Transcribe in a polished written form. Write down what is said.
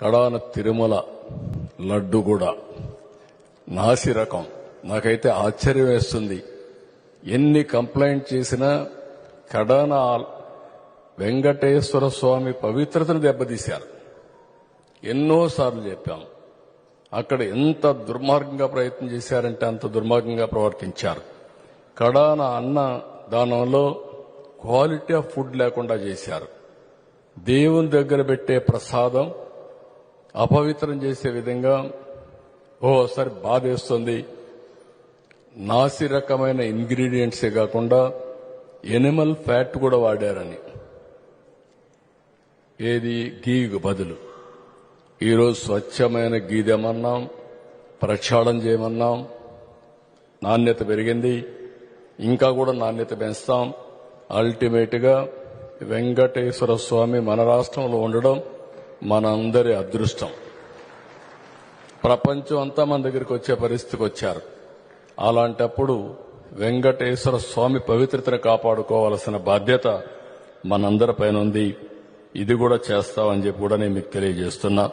కడాన తిరుమల లడ్డు కూడా నాసి రకం. నాకైతే ఆశ్చర్యం వేస్తుంది. ఎన్ని కంప్లైంట్ చేసినా కడాన వెంకటేశ్వర స్వామి పవిత్రతను దెబ్బతీశారు. ఎన్నోసార్లు చెప్పాం. అక్కడ ఎంత దుర్మార్గంగా ప్రయత్నం చేశారంటే అంత దుర్మార్గంగా ప్రవర్తించారు. కడాన అన్న దానంలో క్వాలిటీ ఆఫ్ ఫుడ్ లేకుండా చేశారు. దేవుని దగ్గర పెట్టే ప్రసాదం అపవిత్రం చేసే విధంగా ఓసారి బాధేస్తుంది. నాసి రకమైన ఇంగ్రీడియంట్సే కాకుండా ఎనిమల్ ఫ్యాట్ కూడా వాడారని. ఏది గీకు బదులు ఈరోజు స్వచ్ఛమైన గీ తెమన్నాం, ప్రక్షాళన చేయమన్నాం. నాణ్యత పెరిగింది, ఇంకా కూడా నాణ్యత పెంచుతాం. అల్టిమేట్ గా వెంకటేశ్వర స్వామి మన రాష్ట్రంలో ఉండడం మనందరి అదృష్టం. ప్రపంచం అంతా మన దగ్గరికి వచ్చే పరిస్థితికి వచ్చారు. అలాంటప్పుడు వెంకటేశ్వర స్వామి పవిత్రతను కాపాడుకోవాల్సిన బాధ్యత మనందరిపైన ఉంది. ఇది కూడా చేస్తామని చెప్పి కూడా నేను మీకు తెలియజేస్తున్నా.